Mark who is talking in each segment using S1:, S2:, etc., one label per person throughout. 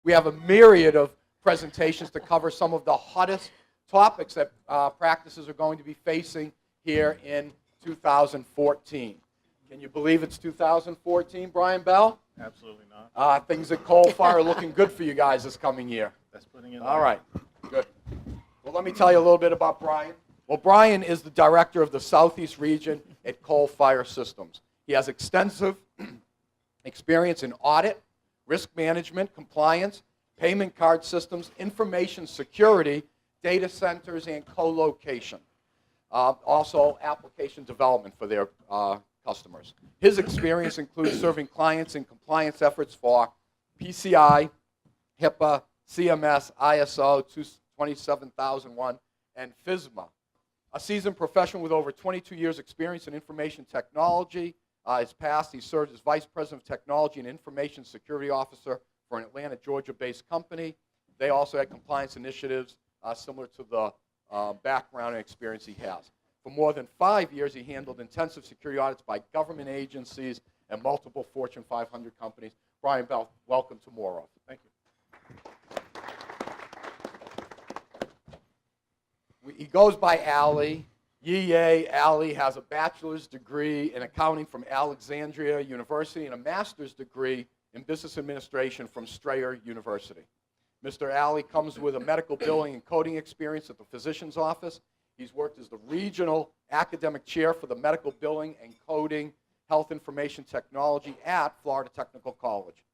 S1: We have a myriad of presentations to cover some of the hottest topics that practices are going to be facing here in 2014. Can you believe it's 2014, Brian Bell?
S2: Absolutely not.
S1: Things at Coalfire are looking good for you guys this coming year.
S2: That's putting it
S1: All right, good. Well, let me tell you a little bit about Brian. Well, Brian is the director of the Southeast region at Coalfire Systems. He has extensive experience in audit, risk management, compliance, payment card systems, information security, data centers, and co-location. Also, application development for their customers. His experience includes serving clients in compliance efforts for PCI, HIPAA, CMS, ISO 27001, and FSMA. A seasoned professional with over 22 years experience in information technology. His past, he served as Vice President of Technology and Information Security Officer for an Atlanta, Georgia-based company. They also had compliance initiatives similar to the background and experience he has. For more than 5 years, he handled intensive security audits by government agencies and multiple Fortune 500 companies. Brian Bell, welcome to MOROF.
S2: Thank you.
S1: He goes by Ali. Yehia. Ali has a bachelor's degree in accounting from Alexandria University and a master's degree in business administration from Strayer University. Mr. Ali comes with a medical billing and coding experience at the physician's office. He's worked as the regional academic chair for the medical billing and coding health information technology at Florida Technical College.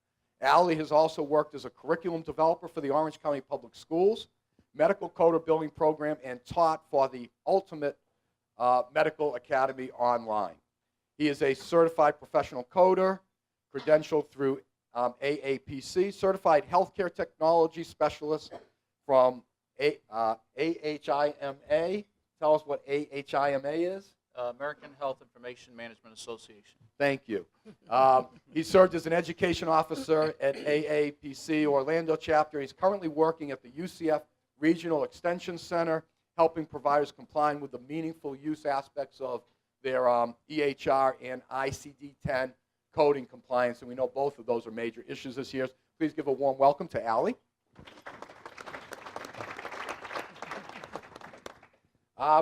S1: Ali has also worked as a curriculum developer for the Orange County Public Schools, medical coder billing program, and taught for the Ultimate Medical Academy online. He is a certified professional coder, credentialed through AAPC, certified healthcare technology specialist from AHIMA. Tell us what AHIMA is.
S3: American Health Information Management Association.
S1: Thank you. He served as an education officer at AAPC Orlando chapter. He's currently working at the UCF Regional Extension Center, helping providers comply with the meaningful use aspects of their EHR and ICD-10 coding compliance, and we know both of those are major issues this year. Please give a warm welcome to Ali.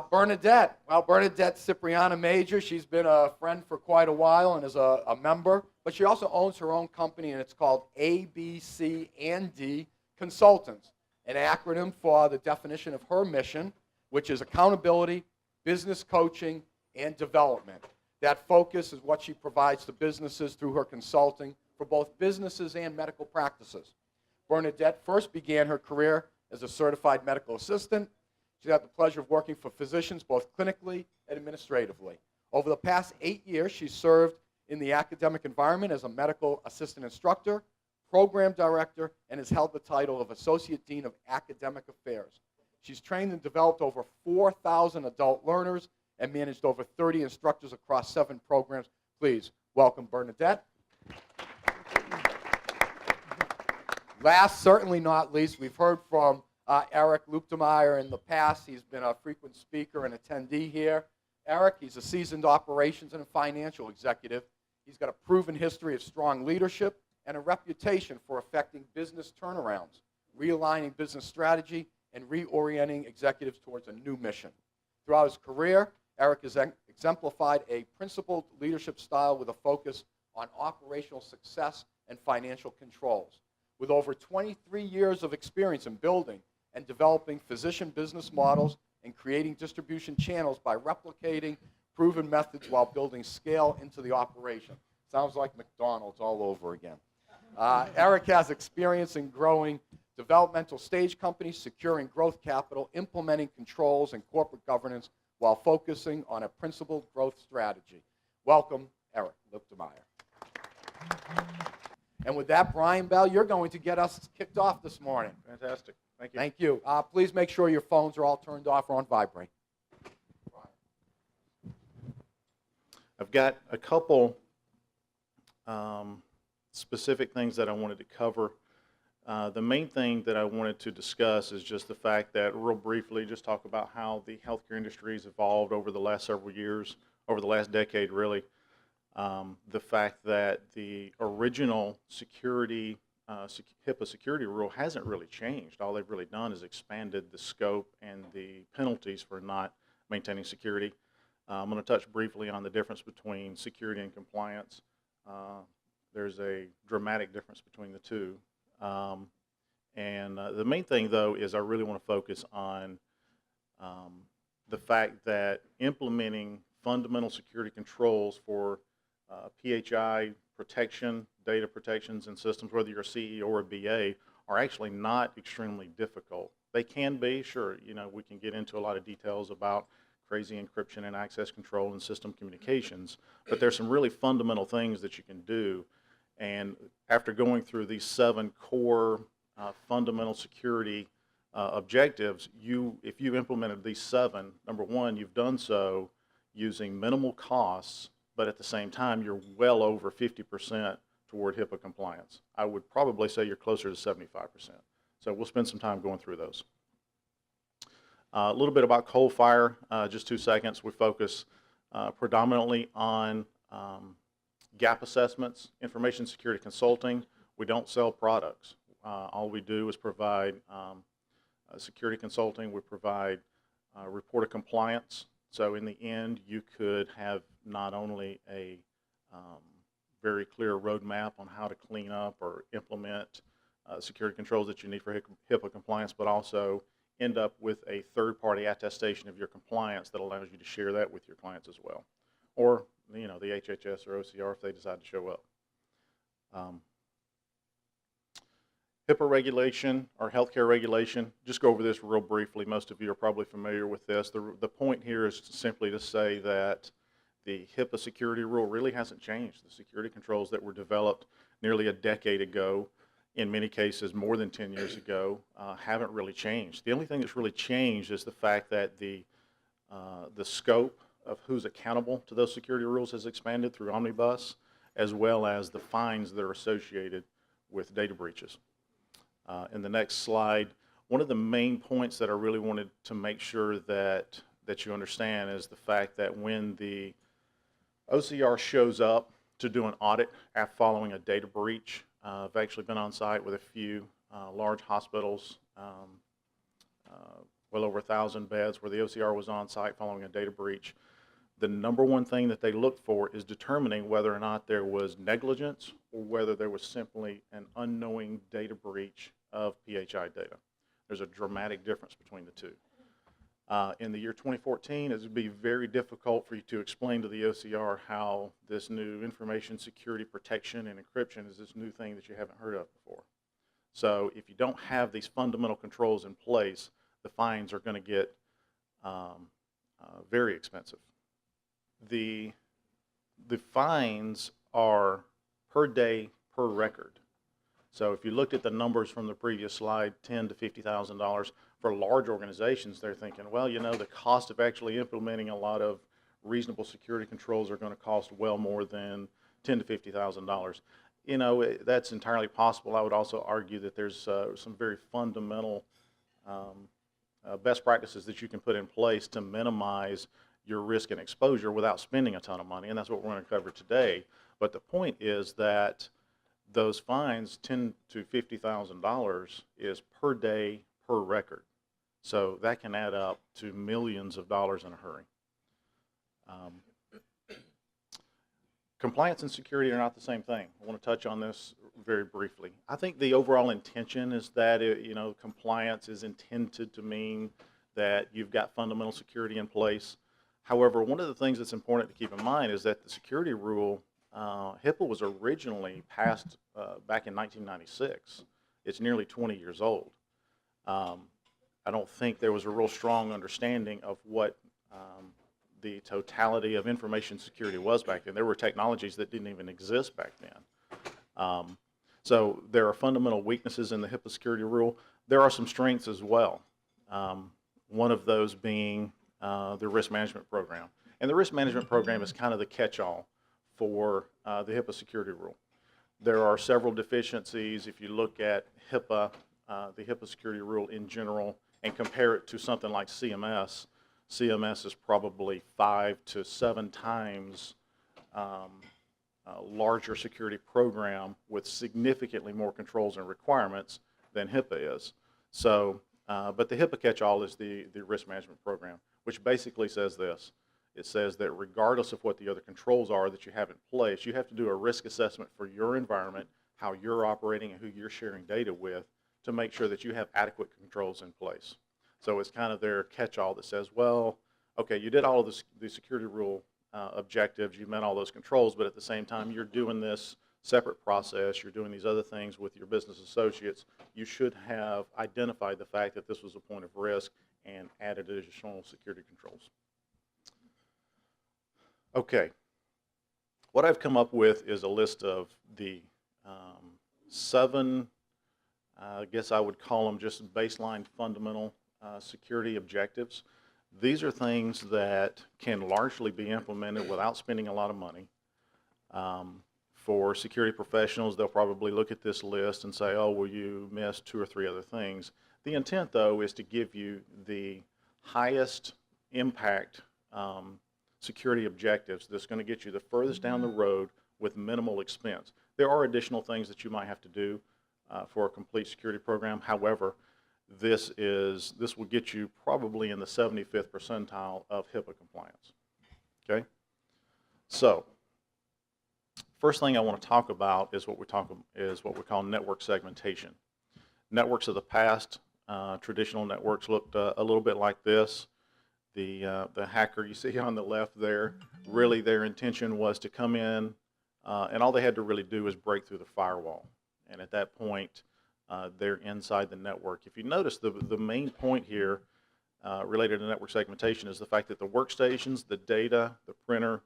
S1: Bernadette. Well, Bernadette Cipriani-Major, she's been a friend for quite a while and is a member, but she also owns her own company, and it's called ABC&D Consultants, an acronym for the definition of her mission, which is accountability, business coaching, and development. That focus is what she provides to businesses through her consulting for both businesses and medical practices. Bernadette first began her career as a certified medical assistant. She had the pleasure of working for physicians both clinically and administratively. Over the past 8 years, she served in the academic environment as a medical assistant instructor, program director, and has held the title of Associate Dean of Academic Affairs. She's trained and developed over 4,000 adult learners and managed over 30 instructors across 7 programs. Please welcome Bernadette. Last, certainly not least, we've heard from Eric Luetkemeyer in the past. He's been a frequent speaker and attendee here. Eric, he's a seasoned operations and financial executive. He's got a proven history of strong leadership and a reputation for effecting business turnarounds, realigning business strategy, and reorienting executives towards a new mission. Throughout his career, Eric has exemplified a principled leadership style with a focus on operational success and financial controls. With over 23 years of experience in building and developing physician business models and creating distribution channels by replicating proven methods while building scale into the operation. Sounds like McDonald's all over again. Eric has experience in growing developmental stage companies, securing growth capital, implementing controls and corporate governance while focusing on a principled growth strategy. Welcome, Eric Luetkemeyer. And with that, Brian Bell, you're going to get us kicked off this morning.
S2: Fantastic. Thank you.
S1: Thank you. Please make sure your phones are all turned off or on vibrate.
S2: I've got a couple specific things that I wanted to cover. The main thing that I wanted to discuss is just the fact that, real briefly, just talk about how the healthcare industry has evolved over the last several years, over the last decade, really. The fact that the original security HIPAA security rule hasn't really changed. All they've really done is expanded the scope and the penalties for not maintaining security. I'm going to touch briefly on the difference between security and compliance. There's a dramatic difference between the two. The main thing, though, is I really want to focus on the fact that implementing fundamental security controls for PHI protection, data protections and systems, whether you're a CEO or a BA, are actually not extremely difficult. They can be, sure, you know, we can get into a lot of details about crazy encryption and access control and system communications, but there's some really fundamental things that you can do. And after going through these 7 core fundamental security objectives, if you implemented these 7, number one, you've done so using minimal costs, but at the same time, you're well over 50% toward HIPAA compliance. I would probably say you're closer to 75%. So we'll spend some time going through those. A little bit about Coalfire, just 2 seconds. We focus predominantly on gap assessments, information security consulting. We don't sell products. All we do is provide security consulting. We provide report of compliance. So in the end, you could have not only a very clear roadmap on how to clean up or implement security controls that you need for HIPAA compliance, but also end up with a third-party attestation of your compliance that allows you to share that with your clients as well, or you know, the HHS or OCR if they decide to show up. HIPAA regulation or healthcare regulation, just go over this real briefly. Most of you are probably familiar with this. The point here is simply to say that the HIPAA security rule really hasn't changed. The security controls that were developed nearly a decade ago, in many cases more than 10 years ago, haven't really changed. The only thing that's really changed is the fact that the scope of who's accountable to those security rules has expanded through Omnibus, as well as the fines that are associated with data breaches. In the next slide, one of the main points that I really wanted to make sure that you understand is the fact that when the OCR shows up to do an audit after following a data breach, I've actually been on site with a few large hospitals, well over 1,000 beds, where the OCR was on site following a data breach. The number one thing that they look for is determining whether or not there was negligence or whether there was simply an unknowing data breach of PHI data. There's a dramatic difference between the two. In the year 2014, it would be very difficult for you to explain to the OCR how this new information security protection and encryption is this new thing that you haven't heard of before. So if you don't have these fundamental controls in place, the fines are going to get very expensive. The fines are per day per record. So if you looked at the numbers from the previous slide, $10,000 to $50,000, for large organizations, they're thinking, well, you know, the cost of actually implementing a lot of reasonable security controls are going to cost well more than $10,000 to $50,000. You know, that's entirely possible. I would also argue that there's some very fundamental best practices that you can put in place to minimize your risk and exposure without spending a ton of money, and that's what we're going to cover today. But the point is that those fines, $10,000 to $50,000, is per day per record. So that can add up to millions of dollars in a hurry. Compliance and security are not the same thing. I want to touch on this very briefly. I think the overall intention is that compliance is intended to mean that you've got fundamental security in place. However, one of the things that's important to keep in mind is that the security rule, HIPAA was originally passed back in 1996. It's nearly 20 years old. I don't think there was a real strong understanding of what the totality of information security was back then. There were technologies that didn't even exist back then. So there are fundamental weaknesses in the HIPAA security rule. There are some strengths as well. One of those being the risk management program. And the risk management program is kind of the catch-all for the HIPAA security rule. There are several deficiencies. If you look at HIPAA, the HIPAA security rule in general, and compare it to something like CMS, CMS is probably 5 to 7 times larger security program with significantly more controls and requirements than HIPAA is. So, but the HIPAA catch-all is the risk management program, which basically says this. It says that regardless of what the other controls are that you have in place, you have to do a risk assessment for your environment, how you're operating and who you're sharing data with, to make sure that you have adequate controls in place. So it's kind of their catch-all that says, well, okay, you did all of the security rule objectives, you met all those controls, but at the same time you're doing this separate process, you're doing these other things with your business associates, you should have identified the fact that this was a point of risk and added additional security controls. Okay, what I've come up with is a list of the 7, I guess I would call them just baseline fundamental security objectives. These are things that can largely be implemented without spending a lot of money. For security professionals, they'll probably look at this list and say, oh, well, you missed 2 or 3 other things. The intent, though, is to give you the highest impact security objectives that's going to get you the furthest down the road with minimal expense. There are additional things that you might have to do for a complete security program. However, this will get you probably in the 75th percentile of HIPAA compliance. Okay? So, first thing I want to talk about is what we call network segmentation. Networks of the past, traditional networks looked a little bit like this. The hacker you see on the left there, really their intention was to come in and all they had to really do is break through the firewall. And at that point, they're inside the network. If you notice, the main point here related to network segmentation is the fact that the workstations, the data, the printer,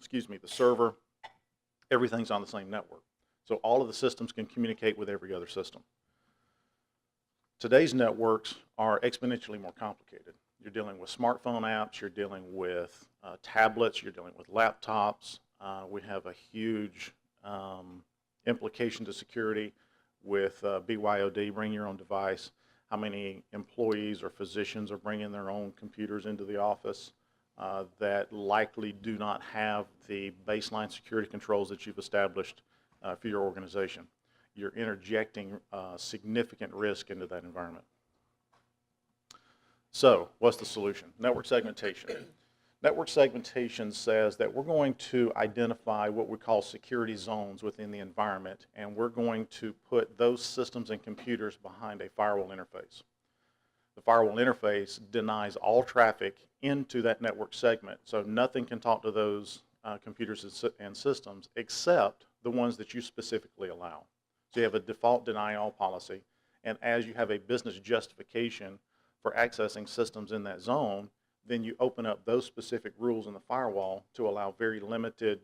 S2: the server, everything's on the same network. So all of the systems can communicate with every other system. Today's networks are exponentially more complicated. You're dealing with smartphone apps, you're dealing with tablets, you're dealing with laptops. We have a huge implication to security with BYOD, bring your own device. How many employees or physicians are bringing their own computers into the office that likely do not have the baseline security controls that you've established for your organization. You're interjecting significant risk into that environment. So, what's the solution? Network segmentation. Network segmentation says that we're going to identify what we call security zones within the environment, and we're going to put those systems and computers behind a firewall interface. The firewall interface denies all traffic into that network segment, so nothing can talk to those computers and systems except the ones that you specifically allow. So you have a default deny all policy, and as you have a business justification for accessing systems in that zone, then you open up those specific rules in the firewall to allow very limited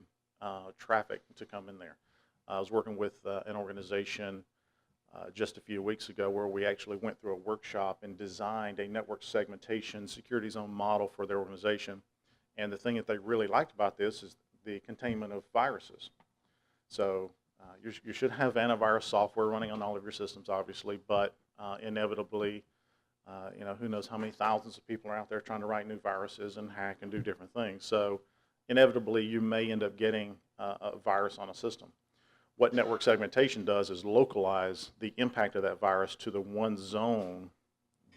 S2: traffic to come in there. I was working with an organization just a few weeks ago where we actually went through a workshop and designed a network segmentation security zone model for their organization. And the thing that they really liked about this is the containment of viruses. So you should have antivirus software running on all of your systems, obviously, but inevitably, who knows how many thousands of people are out there trying to write new viruses and hack and do different things. So inevitably, you may end up getting a virus on a system. What network segmentation does is localize the impact of that virus to the one zone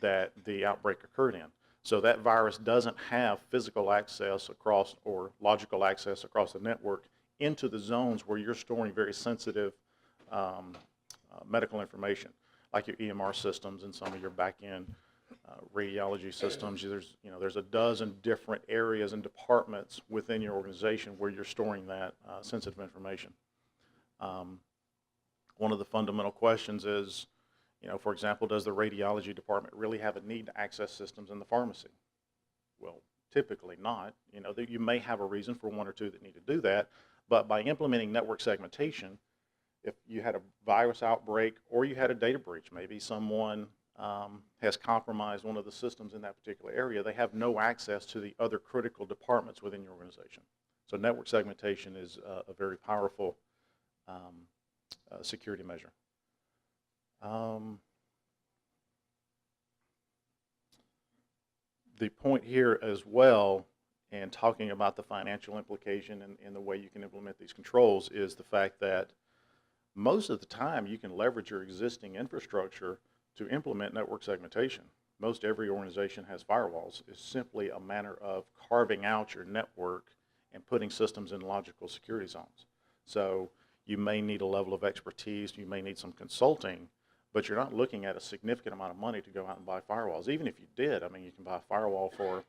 S2: that the outbreak occurred in. So that virus doesn't have physical access across or logical access across the network into the zones where you're storing very sensitive medical information, like your EMR systems and some of your back-end radiology systems. There's a dozen different areas and departments within your organization where you're storing that sensitive information. One of the fundamental questions is, for example, does the radiology department really have a need to access systems in the pharmacy? Well, typically not. You may have a reason for 1 or 2 that need to do that, but by implementing network segmentation, if you had a virus outbreak or you had a data breach, maybe someone has compromised one of the systems in that particular area, they have no access to the other critical departments within your organization. So network segmentation is a very powerful security measure. The point here as well, and talking about the financial implication and the way you can implement these controls is the fact that most of the time you can leverage your existing infrastructure to implement network segmentation. Most every organization has firewalls. It's simply a matter of carving out your network and putting systems in logical security zones. So you may need a level of expertise, you may need some consulting, but you're not looking at a significant amount of money to go out and buy firewalls. Even if you did, I mean, you can buy a firewall for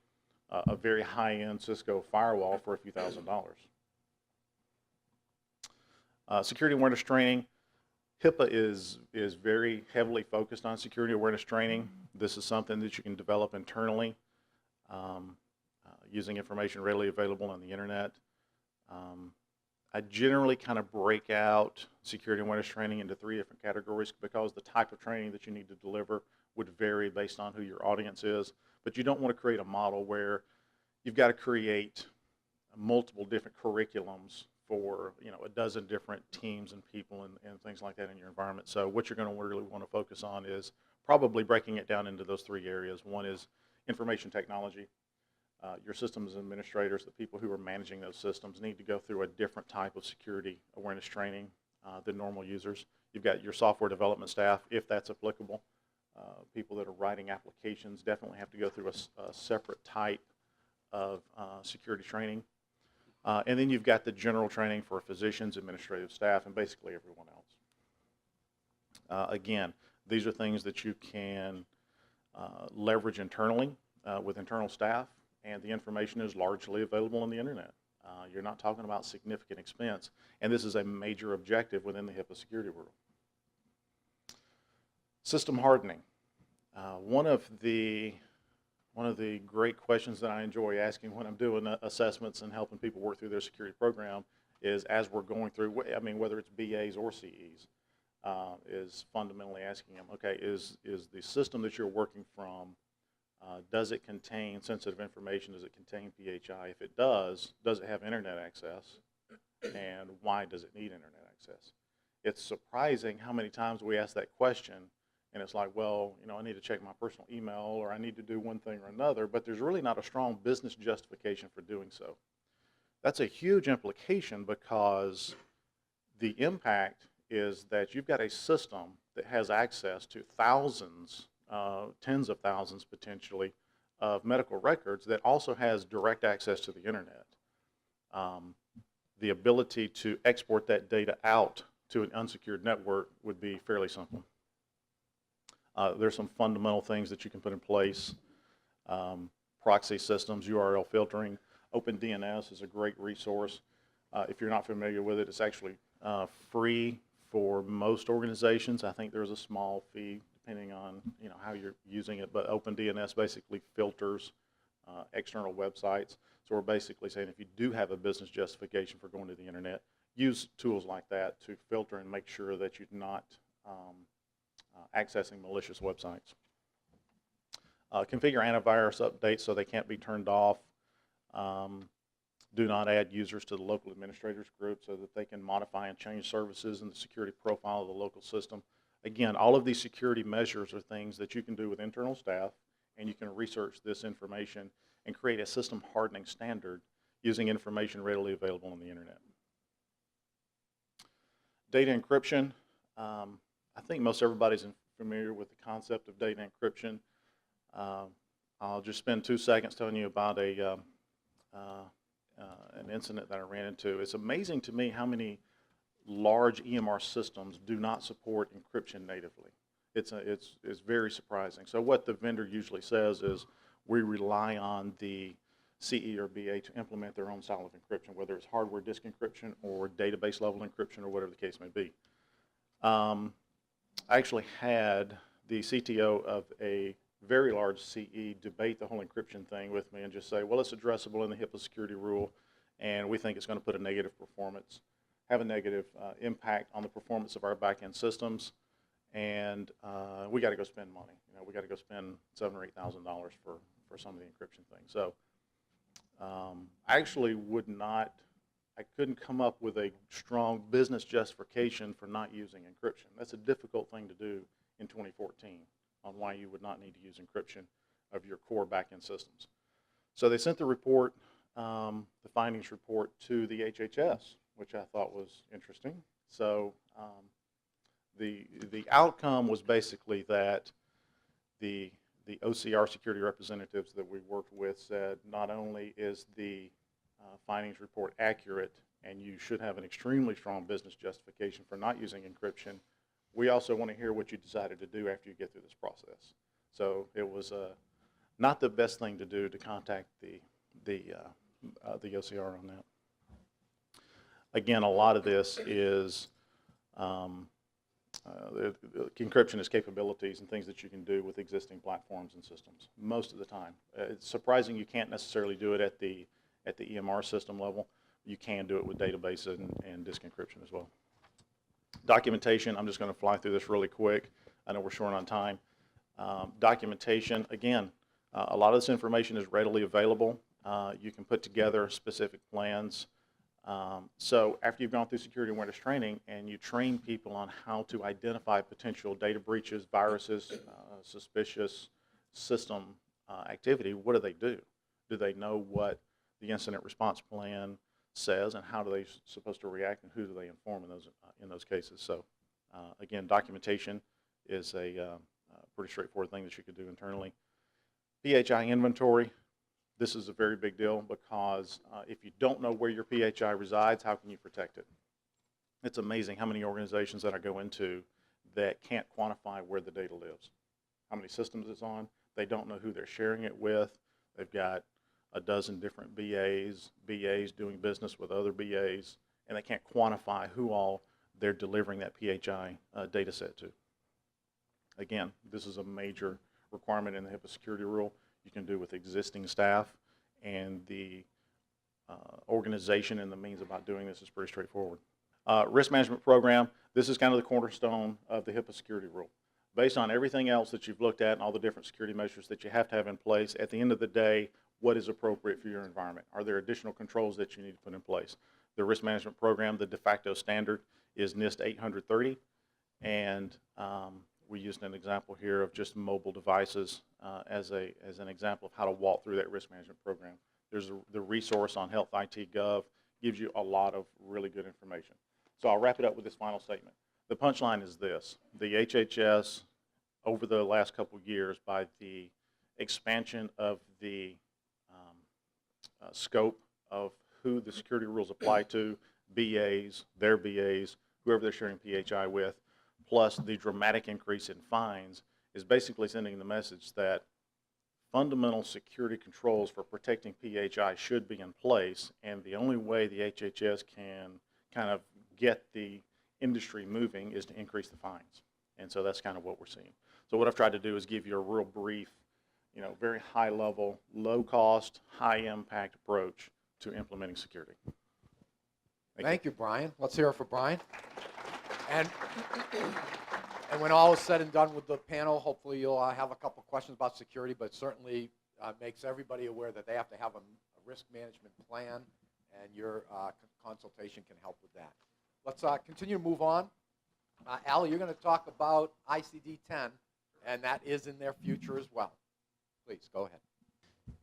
S2: a very high-end Cisco firewall for a few $1,000s. Security awareness training. HIPAA is very heavily focused on security awareness training. This is something that you can develop internally using information readily available on the internet. I generally kind of break out security awareness training into 3 different categories because the type of training that you need to deliver would vary based on who your audience is. But you don't want to create a model where you've got to create multiple different curriculums for a dozen different teams and people and things like that in your environment. So what you're going to really want to focus on is probably breaking it down into those 3 areas. One is information technology. Your systems administrators, the people who are managing those systems, need to go through a different type of security awareness training than normal users. You've got your software development staff, if that's applicable. People that are writing applications definitely have to go through a separate type of security training. And then you've got the general training for physicians, administrative staff, and basically everyone else. Again, these are things that you can leverage internally with internal staff, and the information is largely available on the internet. You're not talking about significant expense, and this is a major objective within the HIPAA security rule. System hardening. One of the great questions that I enjoy asking when I'm doing assessments and helping people work through their security program is, as we're going through, I mean, whether it's BAs or CEs, is fundamentally asking them, okay, is the system that you're working from, does it contain sensitive information? Does it contain PHI? If it does it have internet access? And why does it need internet access? It's surprising how many times we ask that question, and it's like, well, I need to check my personal email, or I need to do one thing or another, but there's really not a strong business justification for doing so. That's a huge implication, because the impact is that you've got a system that has access to thousands, tens of thousands potentially, of medical records that also has direct access to the internet. The ability to export that data out to an unsecured network would be fairly simple. There's some fundamental things that you can put in place. Proxy systems, URL filtering. OpenDNS is a great resource. If you're not familiar with it, it's actually free for most organizations. I think there's a small fee depending on how you're using it, but OpenDNS basically filters external websites. So we're basically saying, if you do have a business justification for going to the internet, use tools like that to filter and make sure that you're not accessing malicious websites. Configure antivirus updates so they can't be turned off. Do not add users to the local administrators group so that they can modify and change services in the security profile of the local system. Again, all of these security measures are things that you can do with internal staff, and you can research this information and create a system hardening standard using information readily available on the internet. Data encryption. I think most everybody's familiar with the concept of data encryption. I'll just spend 2 seconds telling you about an incident that I ran into. It's amazing to me how many large EMR systems do not support encryption natively. It's very surprising. So what the vendor usually says is, we rely on the CE or BA to implement their own style of encryption, whether it's hardware disk encryption or database level encryption or whatever the case may be. I actually had the CTO of a very large CE debate the whole encryption thing with me and just say, well, it's addressable in the HIPAA security rule, and we think it's going to put a negative performance, have a negative impact on the performance of our back-end systems, and we got to go spend money. We got to go spend $7,000 or $8,000 for some of the encryption things. So I actually I couldn't come up with a strong business justification for not using encryption. That's a difficult thing to do in 2014 on why you would not need to use encryption of your core back-end systems. So they sent the report. the findings report to the HHS, which I thought was interesting. So the outcome was basically that the OCR security representatives that we worked with said not only is the findings report accurate and you should have an extremely strong business justification for not using encryption, we also want to hear what you decided to do after you get through this process. So it was not the best thing to do to contact the OCR on that. Again, a lot of this is encryption is capabilities and things that you can do with existing platforms and systems most of the time. It's surprising you can't necessarily do it at the EMR system level. You can do it with databases and disk encryption as well. Documentation, I'm just going to fly through this really quick. I know we're short on time. Documentation, again, a lot of this information is readily available. You can put together specific plans. So after you've gone through security awareness training and you train people on how to identify potential data breaches, viruses, suspicious system activity, what do they do? Do they know what the incident response plan says and how do they supposed to react and who do they inform in those cases? So again, documentation is a pretty straightforward thing that you could do internally. PHI inventory. This is a very big deal because if you don't know where your PHI resides, how can you protect it? It's amazing how many organizations that I go into that can't quantify where the data lives, how many systems it's on. They don't know who they're sharing it with. They've got a dozen different BAs doing business with other BAs, and they can't quantify who all they're delivering that PHI data set to. Again, this is a major requirement in the HIPAA security rule. You can do with existing staff, and the organization and the means about doing this is pretty straightforward. Risk management program, this is kind of the cornerstone of the HIPAA security rule. Based on everything else that you've looked at and all the different security measures that you have to have in place, at the end of the day, what is appropriate for your environment? Are there additional controls that you need to put in place? The risk management program, the de facto standard is NIST 830, and we used an example here of just mobile devices as an example of how to walk through that risk management program. There's the resource on Health IT Gov, gives you a lot of really good information. So I'll wrap it up with this final statement. The punchline is this: the HHS, over the last couple years, by the expansion of the scope of who the security rules apply to, BAs, their BAs, whoever they're sharing PHI with, plus the dramatic increase in fines, is basically sending the message that fundamental security controls for protecting PHI should be in place, and the only way the HHS can kind of get the industry moving is to increase the fines. And so that's kind of what we're seeing. So what I've tried to do is give you a real brief, very high level, low cost, high impact approach to implementing security.
S1: Thank you, Bryan. Let's hear it for Bryan. And when all is said and done with the panel, hopefully you'll have a couple questions about security, but certainly makes everybody aware that they have to have a risk management plan, and your consultation can help with that. Let's continue to move on. Al, you're going to talk about ICD-10, and that is in their future as well. Please, go ahead.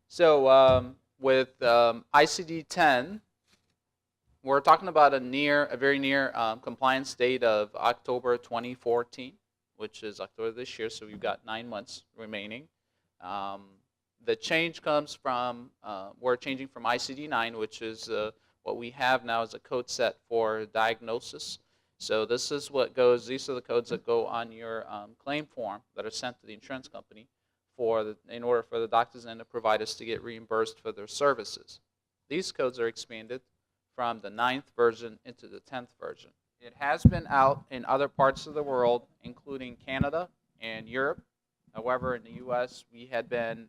S3: So with ICD-10, we're talking about a very near compliance date of October 2014, which is October this year, so we've got 9 months remaining. The change comes from, we're changing from ICD-9, which is what we have now as a code set for diagnosis. So this is what goes, these are the codes that go on your claim form that are sent to the insurance company in order for the doctors and the providers to get reimbursed for their services. These codes are expanded from the 9th version into the 10th version. It has been out in other parts of the world, including Canada and Europe. However, in the US, we had been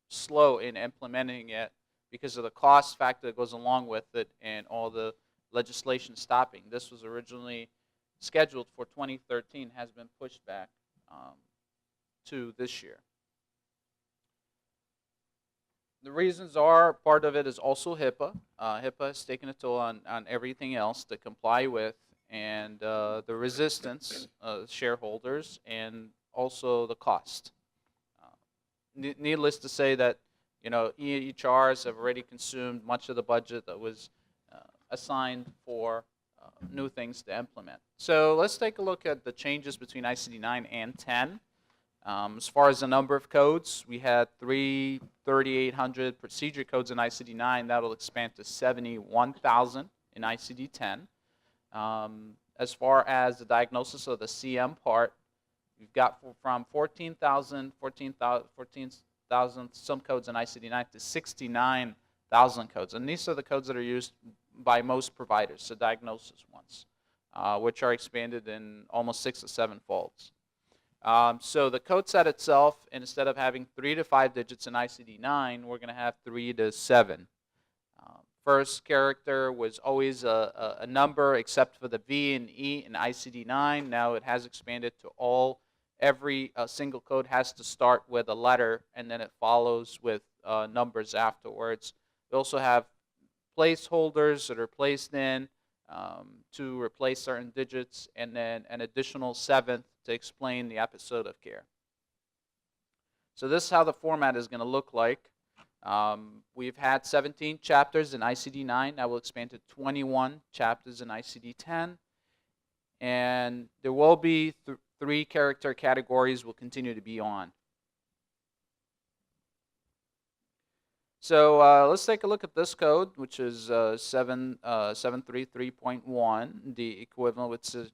S3: slow in implementing it because of the cost factor that goes along with it and all the legislation stopping. This was originally scheduled for 2013, has been pushed back to this year. The reasons are, part of it is also HIPAA. HIPAA has taken a toll on everything else to comply with, and the resistance of shareholders, and also the cost. Needless to say that EHRs have already consumed much of the budget that was assigned for new things to implement. So let's take a look at the changes between ICD-9 and 10. As far as the number of codes, we had 3,800 procedure codes in ICD-9. That will expand to 71,000 in ICD-10. As far as the diagnosis of the CM part, we've got from 14,000 some codes in ICD-9 to 69,000 codes. And these are the codes that are used by most providers, the diagnosis ones, which are expanded in almost 6 to 7 folds. So the code set itself, instead of having 3 to 5 digits in ICD-9, we're going to have 3 to 7. First character was always a number except for the V and E in ICD-9. Now it has expanded to every single code has to start with a letter, and then it follows with numbers afterwards. We also have placeholders that are placed in to replace certain digits, and then an additional 7th to explain the episode of care. So this is how the format is going to look like. We've had 17 chapters in ICD-9. That will expand to 21 chapters in ICD-10. And there will be 3 character categories will continue to be on. So let's take a look at this code, which is 733.1, the equivalent,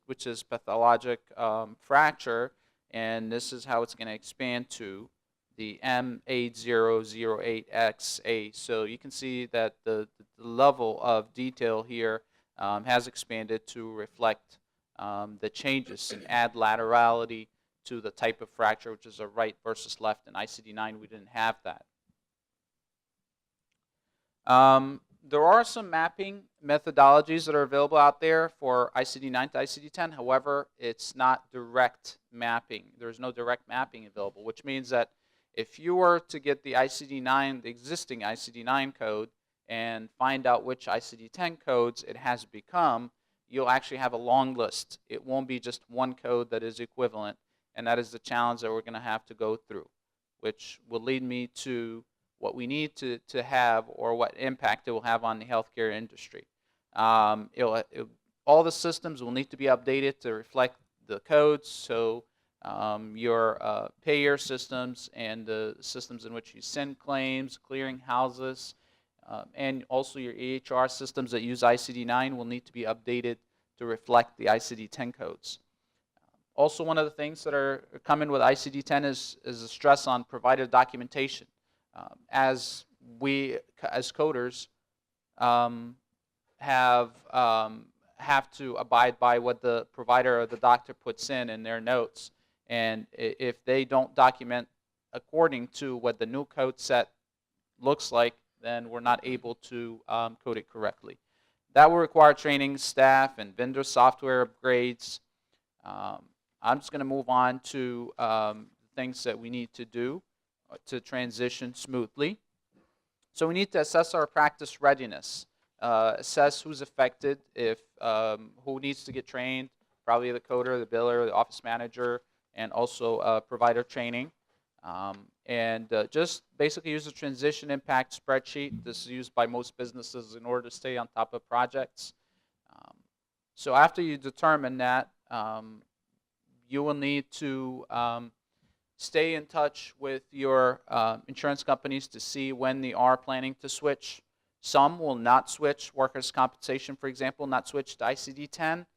S3: which is pathologic fracture, and this is how it's going to expand to the M8008XA. So you can see that the level of detail here has expanded to reflect the changes and add laterality to the type of fracture, which is a right versus left. In ICD-9, we didn't have that. There are some mapping methodologies that are available out there for ICD-9 to ICD-10. However, it's not direct mapping. There's no direct mapping available, which means that if you were to get the ICD-9, the existing ICD-9 code, and find out which ICD-10 codes it has become, you'll actually have a long list. It won't be just one code that is equivalent, and that is the challenge that we're going to have to go through, which will lead me to what we need to have, or what impact it will have on the healthcare industry. All the systems will need to be updated to reflect the codes, so your payer systems and the systems in which you send claims, clearing houses, and also your EHR systems that use ICD-9 will need to be updated to reflect the ICD-10 codes. Also, one of the things that are coming with ICD-10 is a stress on provider documentation. As we, as coders, have to abide by what the provider or the doctor puts in their notes. And if they don't document according to what the new code set looks like, then we're not able to code it correctly. That will require training staff and vendor software upgrades. I'm just going to move on to things that we need to do to transition smoothly. So we need to assess our practice readiness, assess who's affected, who needs to get trained, probably the coder, the biller, the office manager, and also provider training. Just basically use a transition impact spreadsheet. This is used by most businesses in order to stay on top of projects. So after you determine that, you will need to stay in touch with your insurance companies to see when they are planning to switch. Some will not switch. Workers' compensation, for example, not switch to ICD-10.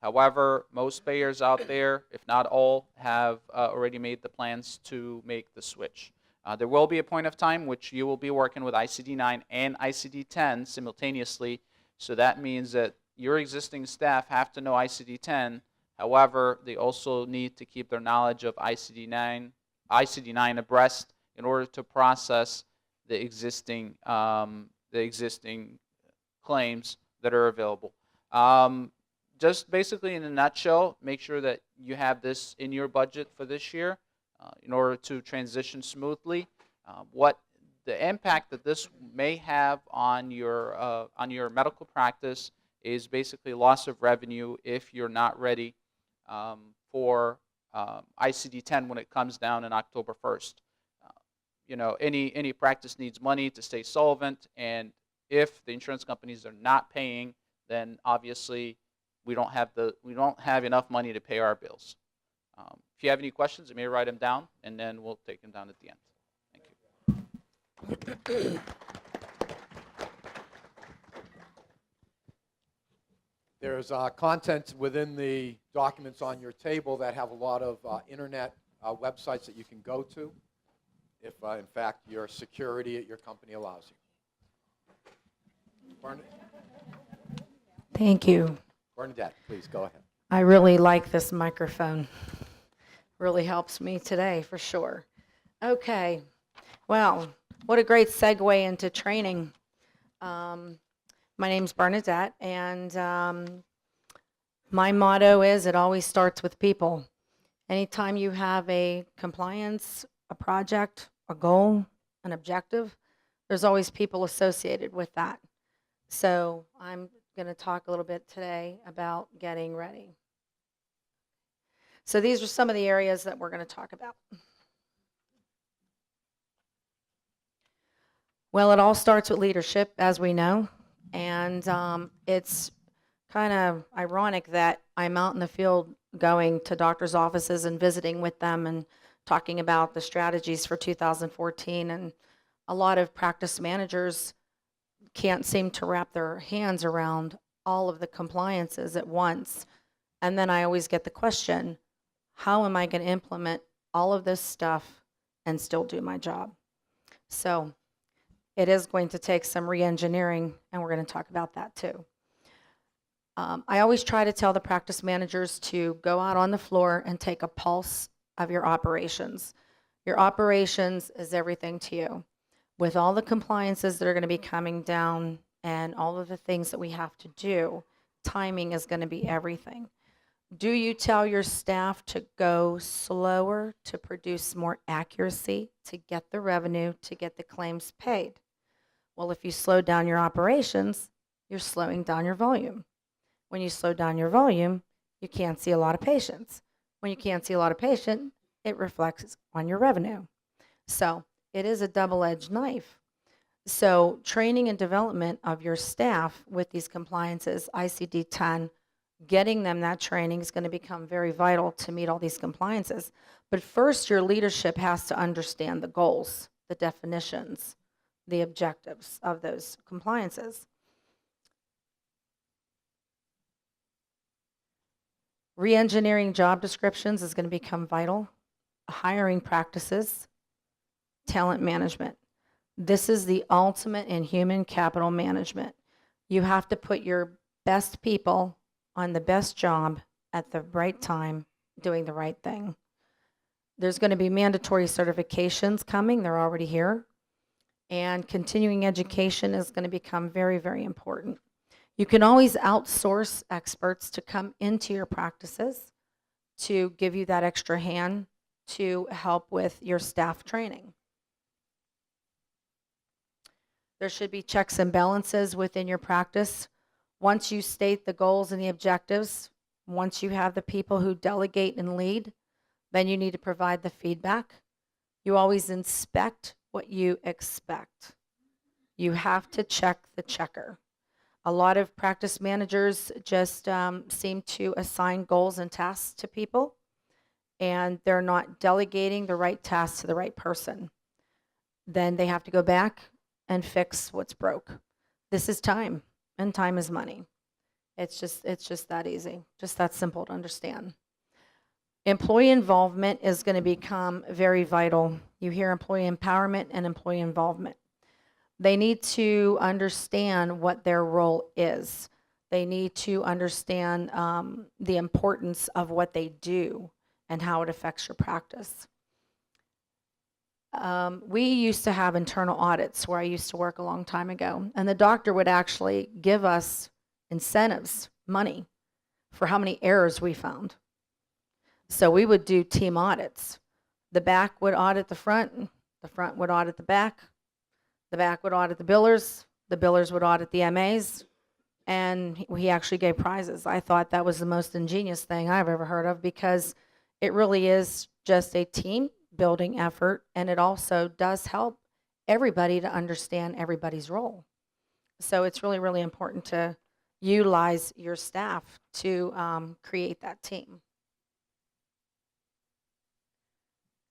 S3: However, most payers out there, if not all, have already made the plans to make the switch. There will be a point of time which you will be working with ICD-9 and ICD-10 simultaneously. So that means that your existing staff have to know ICD-10. However, they also need to keep their knowledge of ICD-9 abreast in order to process the existing claims that are available. Just basically in a nutshell, make sure that you have this in your budget for this year in order to transition smoothly. What the impact that this may have on your medical practice is basically loss of revenue if you're not ready for ICD-10 when it comes down on October 1st. any practice needs money to stay solvent, and if the insurance companies are not paying, then obviously we don't have enough money to pay our bills. If you have any questions, you may write them down, and then we'll take them down at the end. Thank you.
S1: There's content within the documents on your table that have a lot of internet websites that you can go to if, in fact, your security at your company allows you.
S4: Thank you.
S1: Bernadette, please go ahead.
S4: I really like this microphone. Really helps me today, for sure. Okay. Well, what a great segue into training. My name's Bernadette, and my motto is it always starts with people. Anytime you have a compliance, a project, a goal, an objective, there's always people associated with that. So I'm going to talk a little bit today about getting ready. So these are some of the areas that we're going to talk about. Well, it all starts with leadership, as we know, and it's kind of ironic that I'm out in the field going to doctors' offices and visiting with them and talking about the strategies for 2014, and a lot of practice managers can't seem to wrap their hands around all of the compliances at once. And then I always get the question, how am I going to implement all of this stuff and still do my job? So it is going to take some re-engineering, and we're going to talk about that too. I always try to tell the practice managers to go out on the floor and take a pulse of your operations. Your operations is everything to you. With all the compliances that are going to be coming down and all of the things that we have to do, timing is going to be everything. Do you tell your staff to go slower to produce more accuracy, to get the revenue, to get the claims paid? Well, if you slow down your operations, you're slowing down your volume. When you slow down your volume, you can't see a lot of patients. When you can't see a lot of patients, it reflects on your revenue. So it is a double-edged knife. So training and development of your staff with these compliances, ICD-10, getting them that training is going to become very vital to meet all these compliances. But first, your leadership has to understand the goals, the definitions, the objectives of those compliances. Re-engineering job descriptions is going to become vital. Hiring practices, talent management. This is the ultimate in human capital management. You have to put your best people on the best job at the right time, doing the right thing. There's going to be mandatory certifications coming. They're already here. And continuing education is going to become very, very important. You can always outsource experts to come into your practices to give you that extra hand to help with your staff training. There should be checks and balances within your practice. Once you state the goals and the objectives, once you have the people who delegate and lead, then you need to provide the feedback. You always inspect what you expect. You have to check the checker. A lot of practice managers just seem to assign goals and tasks to people, and they're not delegating the right tasks to the right person. Then they have to go back and fix what's broke. This is time, and time is money. It's just that easy, just that simple to understand. Employee involvement is going to become very vital. You hear employee empowerment and employee involvement. They need to understand what their role is. They need to understand the importance of what they do and how it affects your practice. We used to have internal audits where I used to work a long time ago, and the doctor would actually give us incentives, money, for how many errors we found. So we would do team audits. The back would audit the front would audit the back would audit the billers would audit the MAs, and he actually gave prizes. I thought that was the most ingenious thing I've ever heard of, because it really is just a team building effort, and it also does help everybody to understand everybody's role. So it's really, really important to utilize your staff to create that team.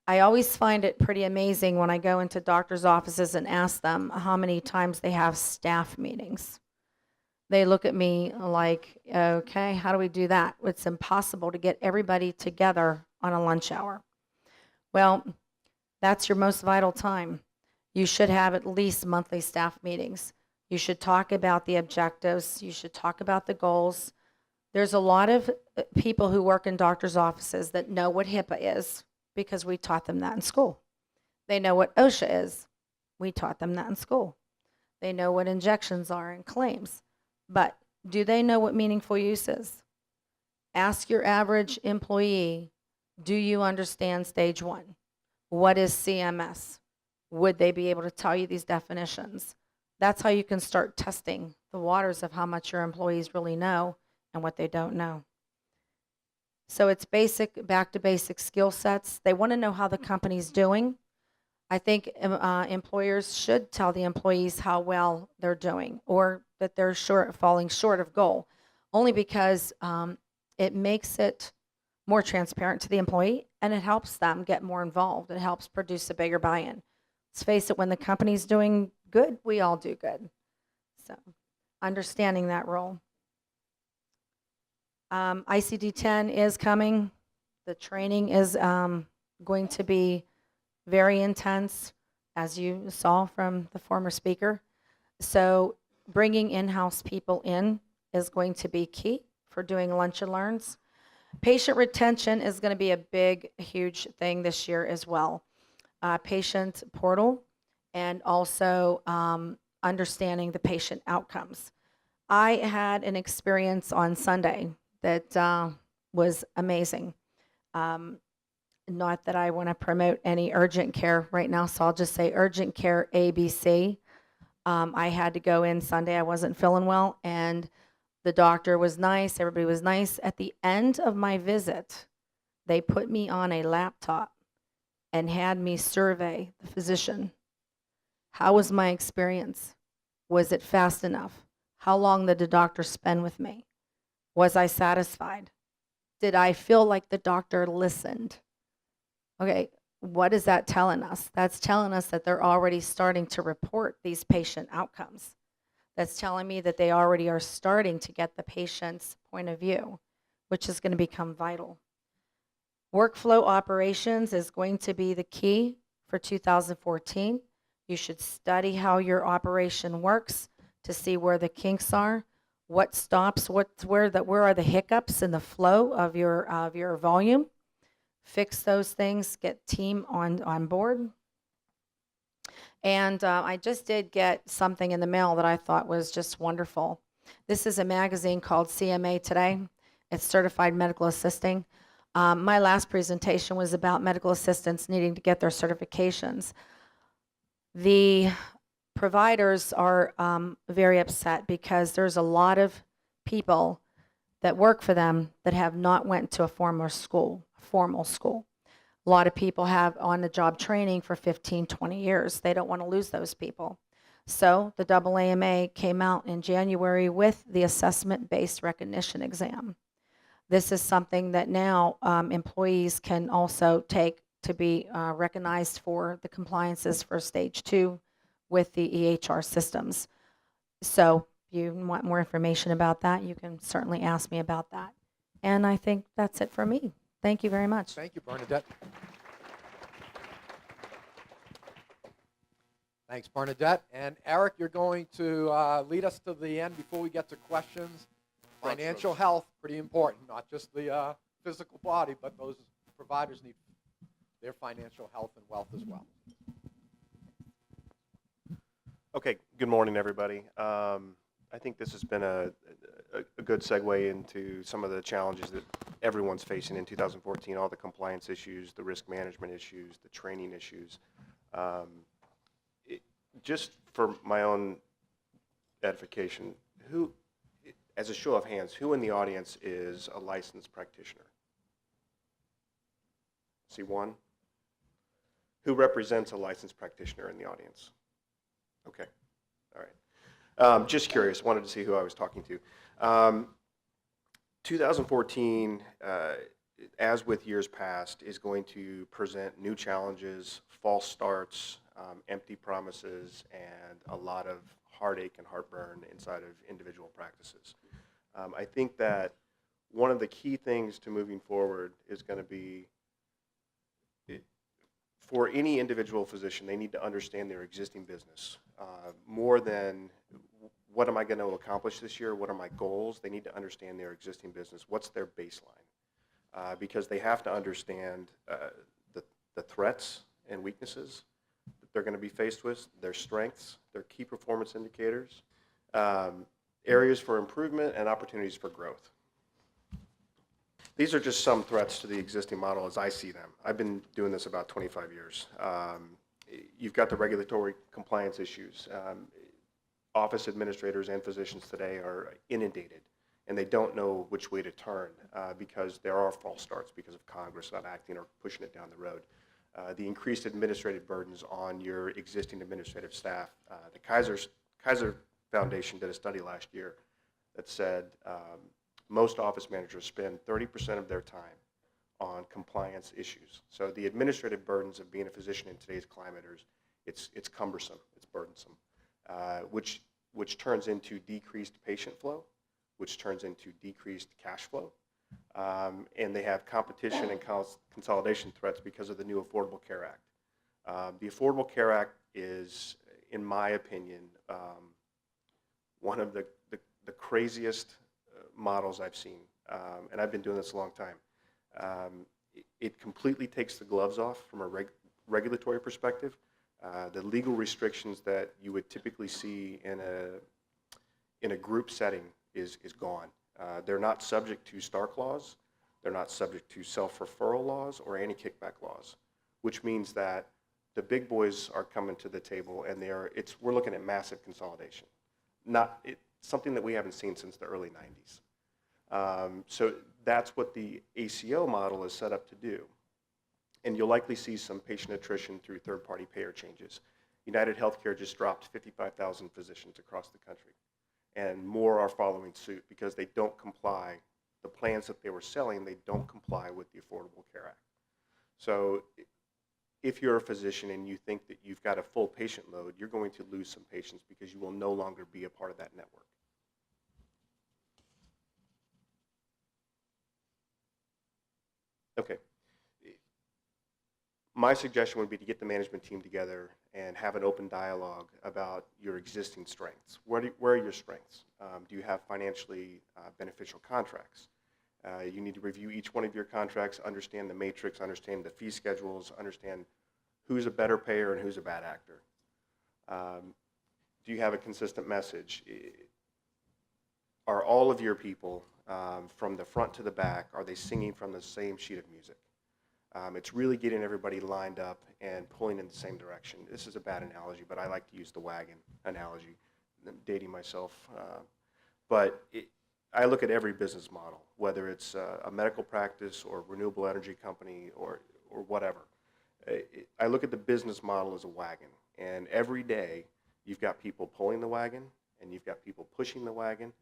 S4: I always find it pretty amazing when I go into doctors' offices and ask them how many times they have staff meetings. They look at me like, okay, how do we do that? It's impossible to get everybody together on a lunch hour. Well, that's your most vital time. You should have at least monthly staff meetings. You should talk about the objectives. You should talk about the goals. There's a lot of people who work in doctors' offices that know what HIPAA is because we taught them that in school. They know what OSHA is. We taught them that in school. They know what injections are and claims. But do they know what meaningful use is? Ask your average employee, do you understand stage 1? What is CMS? Would they be able to tell you these definitions? That's how you can start testing the waters of how much your employees really know and what they don't know. So it's basic, back to basic skill sets. They want to know how the company's doing. I think employers should tell the employees how well they're doing or that they're falling short of goal, only because it makes it more transparent to the employee and it helps them get more involved. It helps produce a bigger buy-in. Let's face it, when the company's doing good, we all do good. So understanding that role. ICD-10 is coming. The training is going to be very intense, as you saw from the former speaker. So bringing in-house people in is going to be key for doing lunch and learns. Patient retention is going to be a big, huge thing this year as well. Patient portal and also understanding the patient outcomes. I had an experience on Sunday that was amazing. Not that I want to promote any urgent care right now, so I'll just say urgent care ABC. I had to go in Sunday. I wasn't feeling well, and the doctor was nice. Everybody was nice. At the end of my visit, they put me on a laptop and had me survey the physician. How was my experience? Was it fast enough? How long did the doctor spend with me? Was I satisfied? Did I feel like the doctor listened? Okay, what is that telling us? That's telling us that they're already starting to report these patient outcomes. That's telling me that they already are starting to get the patient's point of view, which is going to become vital. Workflow operations is going to be the key for 2014. You should study how your operation works to see where the kinks are, what stops, where are the hiccups in the flow of your volume. Fix those things, get team on board. And I just did get something in the mail that I thought was just wonderful. This is a magazine called CMA Today. It's Certified Medical Assisting. My last presentation was about medical assistants needing to get their certifications. The providers are very upset because there's a lot of people that work for them that have not went to a formal school. A lot of people have on-the-job training for 15, 20 years. They don't want to lose those people. So the AAMA came out in January with the assessment-based recognition exam. This is something that now employees can also take to be recognized for the compliances for stage 2 with the EHR systems. So if you want more information about that, you can certainly ask me about that. And I think that's it for me. Thank you very much.
S1: Thank you, Bernadette. Thanks, Bernadette. And Eric, you're going to lead us to the end before we get to questions. Financial health, pretty important, not just the physical body, but those providers need their financial health and wealth as well.
S5: Okay, good morning, everybody. I think this has been a good segue into some of the challenges that everyone's facing in 2014, all the compliance issues, the risk management issues, the training issues. Just for my own edification, who, as a show of hands, who in the audience is a licensed practitioner? See one? Who represents a licensed practitioner in the audience? Okay, all right. Just curious, wanted to see who I was talking to. 2014, as with years past, is going to present new challenges, false starts, empty promises, and a lot of heartache and heartburn inside of individual practices. I think that one of the key things to moving forward is going to be, for any individual physician, they need to understand their existing business. More than what am I going to accomplish this year, what are my goals, they need to understand their existing business. What's their baseline? Because they have to understand the threats and weaknesses that they're going to be faced with, their strengths, their key performance indicators, areas for improvement, and opportunities for growth. These are just some threats to the existing model as I see them. I've been doing this about 25 years. You've got the regulatory compliance issues. Office administrators and physicians today are inundated, and they don't know which way to turn because there are false starts because of Congress not acting or pushing it down the road. The increased administrative burdens on your existing administrative staff. The Kaiser Foundation did a study last year that said most office managers spend 30% of their time on compliance issues. So the administrative burdens of being a physician in today's climate it's cumbersome, it's burdensome, which turns into decreased patient flow, which turns into decreased cash flow, and they have competition and consolidation threats because of the new Affordable Care Act. The Affordable Care Act is, in my opinion, one of the craziest models I've seen, and I've been doing this a long time. It completely takes the gloves off from a regulatory perspective. The legal restrictions that you would typically see in a group setting is gone. They're not subject to STAR clause. They're not subject to self-referral laws or anti-kickback laws, which means that the big boys are coming to the table, and we're looking at massive consolidation. Something that we haven't seen since the early 90s. So that's what the ACO model is set up to do. And you'll likely see some patient attrition through third-party payer changes. United Healthcare just dropped 55,000 physicians across the country, and more are following suit because they don't comply. The plans that they were selling, they don't comply with the Affordable Care Act. So if you're a physician and you think that you've got a full patient load, you're going to lose some patients because you will no longer be a part of that network. Okay. My suggestion would be to get the management team together and have an open dialogue about your existing strengths. Where are your strengths? Do you have financially beneficial contracts? You need to review each one of your contracts, understand the matrix, understand the fee schedules, understand who's a better payer and who's a bad actor. Do you have a consistent message? Are all of your people, from the front to the back, are they singing from the same sheet of music? It's really getting everybody lined up and pulling in the same direction. This is a bad analogy, but I like to use the wagon analogy. I'm dating myself. I look at every business model, whether it's a medical practice or renewable energy company or whatever. I look at the business model as a wagon, and every day you've got people pulling the wagon and you've got people pushing the wagon,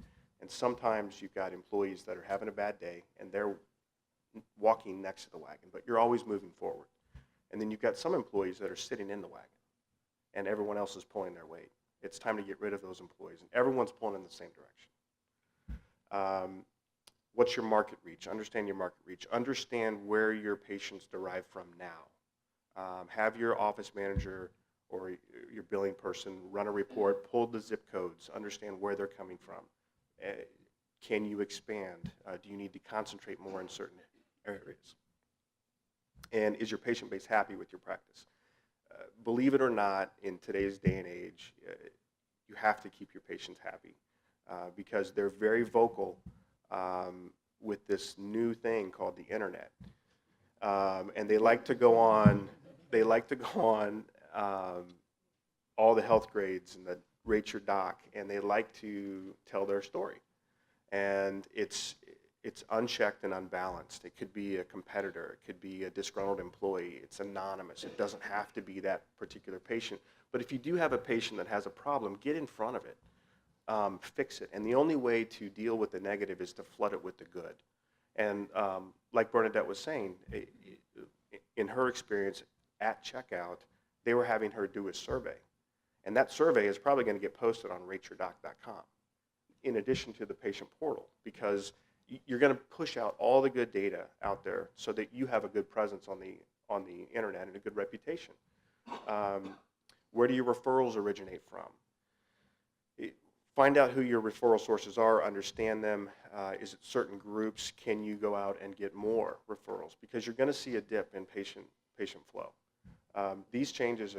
S5: and sometimes you've got employees that are having a bad day and they're walking next to the wagon, but you're always moving forward. And then you've got some employees that are sitting in the wagon and everyone else is pulling their weight. It's time to get rid of those employees, and everyone's pulling in the same direction. What's your market reach? Understand your market reach. Understand where your patients derive from now. Have your office manager or your billing person run a report, pull the zip codes, understand where they're coming from. Can you expand? Do you need to concentrate more in certain areas? And is your patient base happy with your practice? Believe it or not, in today's day and age, you have to keep your patients happy because they're very vocal with this new thing called the internet. And they like to go on, all the health grades and the rate your doc, and they like to tell their story. And it's it's unchecked and unbalanced. It could be a competitor. It could be a disgruntled employee. It's anonymous. It doesn't have to be that particular patient. But if you do have a patient that has a problem, get in front of it. Fix it. And the only way to deal with the negative is to flood it with the good. And like Bernadette was saying, in her experience at checkout, they were having her do a survey. And that survey is probably going to get posted on rateyourdoc.com in addition to the patient portal, because you're going to push out all the good data out there so that you have a good presence on the internet and a good reputation. Where do your referrals originate from? Find out who your referral sources are, understand them. Is it certain groups? Can you go out and get more referrals? Because you're going to see a dip in patient flow. These changes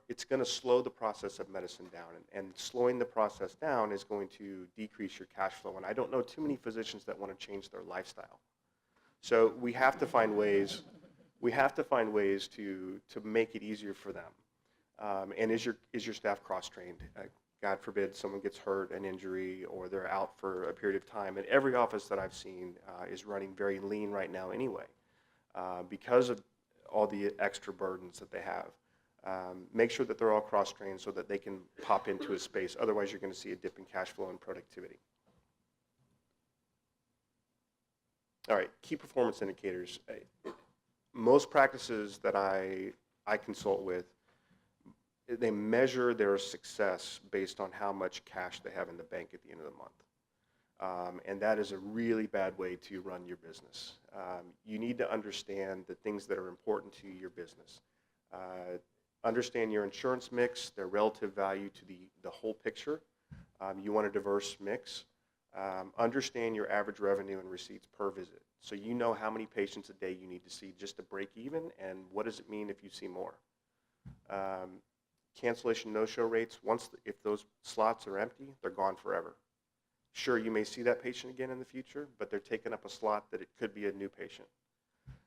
S5: it's going to slow the process of medicine down, and slowing the process down is going to decrease your cash flow. And I don't know too many physicians that want to change their lifestyle. So we have to find ways. We have to find ways to make it easier for them. And is your staff cross-trained? God forbid someone gets hurt, an injury, or they're out for a period of time. And every office that I've seen is running very lean right now anyway, because of all the extra burdens that they have. Make sure that they're all cross-trained so that they can pop into a space. Otherwise, you're going to see a dip in cash flow and productivity. All right, key performance indicators. Most practices that I consult with, they measure their success based on how much cash they have in the bank at the end of the month. And that is a really bad way to run your business. You need to understand the things that are important to your business. Understand your insurance mix, their relative value to the whole picture. You want a diverse mix. Understand your average revenue and receipts per visit. So you know how many patients a day you need to see just to break even, and what does it mean if you see more. Cancellation no-show rates, if those slots are empty, they're gone forever. Sure, you may see that patient again in the future, but they're taking up a slot that it could be a new patient.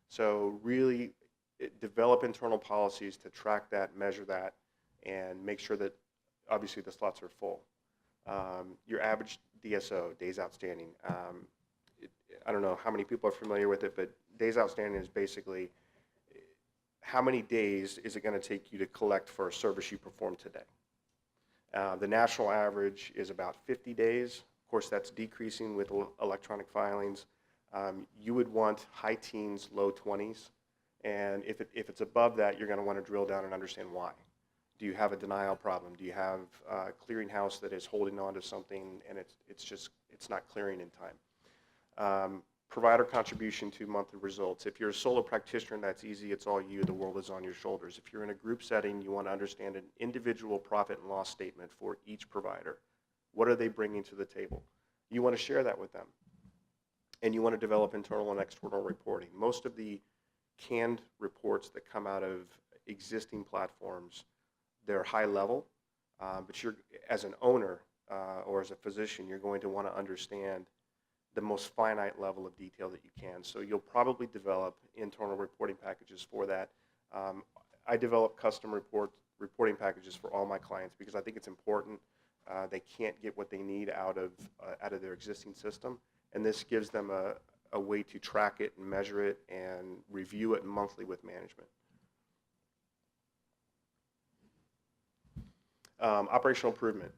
S5: So really develop internal policies to track that, measure that, and make sure that obviously the slots are full. Your average DSO, days outstanding. I don't know how many people are familiar with it, but days outstanding is basically how many days is it going to take you to collect for a service you performed today. The national average is about 50 days. Of course, that's decreasing with electronic filings. You would want high teens, low 20s. And if it's above that, you're going to want to drill down and understand why. Do you have a denial problem? Do you have a clearinghouse that is holding on to something and it's not clearing in time? Provider contribution to monthly results. If you're a solo practitioner, that's easy. It's all you. The world is on your shoulders. If you're in a group setting, you want to understand an individual profit and loss statement for each provider. What are they bringing to the table? You want to share that with them. And you want to develop internal and external reporting. Most of the canned reports that come out of existing platforms, they're high level, but you're, as an owner or as a physician, you're going to want to understand the most finite level of detail that you can. So you'll probably develop internal reporting packages for that. I develop custom reporting packages for all my clients because I think it's important. They can't get what they need out of their existing system, and this gives them a way to track it and measure it and review it monthly with management. Operational improvement.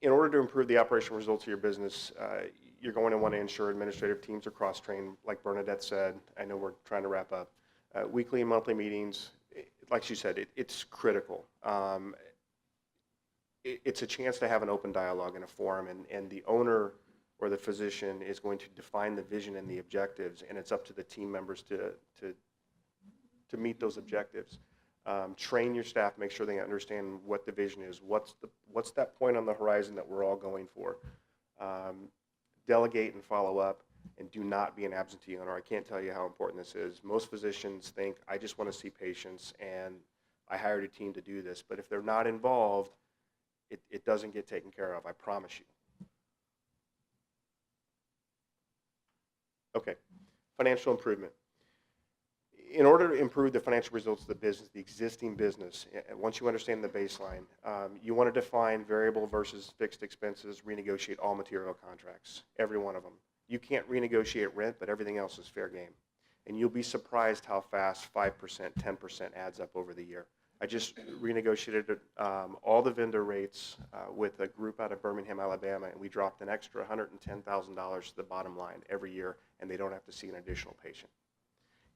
S5: In order to improve the operational results of your business, you're going to want to ensure administrative teams are cross-trained, like Bernadette said. I know we're trying to wrap up. Weekly and monthly meetings, like she said, it's critical. It's a chance to have an open dialogue in a forum, and the owner or the physician is going to define the vision and the objectives, and it's up to the team members to meet those objectives. Train your staff, make sure they understand what the vision is, what's that point on the horizon that we're all going for. Delegate and follow up, and do not be an absentee owner. I can't tell you how important this is. Most physicians think, I just want to see patients, and I hired a team to do this. But if they're not involved, it doesn't get taken care of, I promise you. Okay, financial improvement. In order to improve the financial results of the business, the existing business, once you understand the baseline, you want to define variable versus fixed expenses, renegotiate all material contracts, every one of them. You can't renegotiate rent, but everything else is fair game. And you'll be surprised how fast 5%, 10% adds up over the year. I just renegotiated all the vendor rates with a group out of Birmingham, Alabama, and we dropped an extra $110,000 to the bottom line every year, and they don't have to see an additional patient.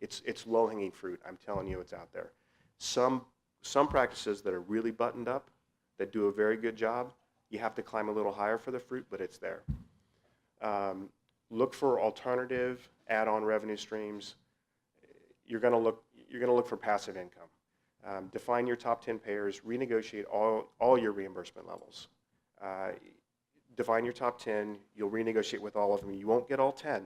S5: It's low-hanging fruit. I'm telling you, it's out there. Some practices that are really buttoned up, that do a very good job, you have to climb a little higher for the fruit, but it's there. Look for alternative add-on revenue streams. You're going to look for passive income. Define your top 10 payers, renegotiate all your reimbursement levels. Define your top 10, you'll renegotiate with all of them. You won't get all 10,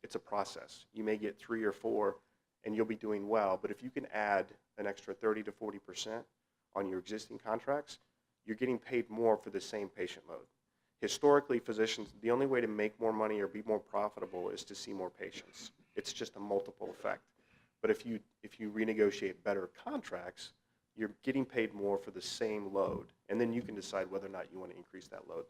S5: it's a process. You may get 3 or 4 and you'll be doing well, but if you can add an extra 30 to 40% on your existing contracts, you're getting paid more for the same patient load. Historically, physicians, the only way to make more money or be more profitable is to see more patients. It's just a multiple effect. But if you renegotiate better contracts, you're getting paid more for the same load, and then you can decide whether or not you want to increase that load.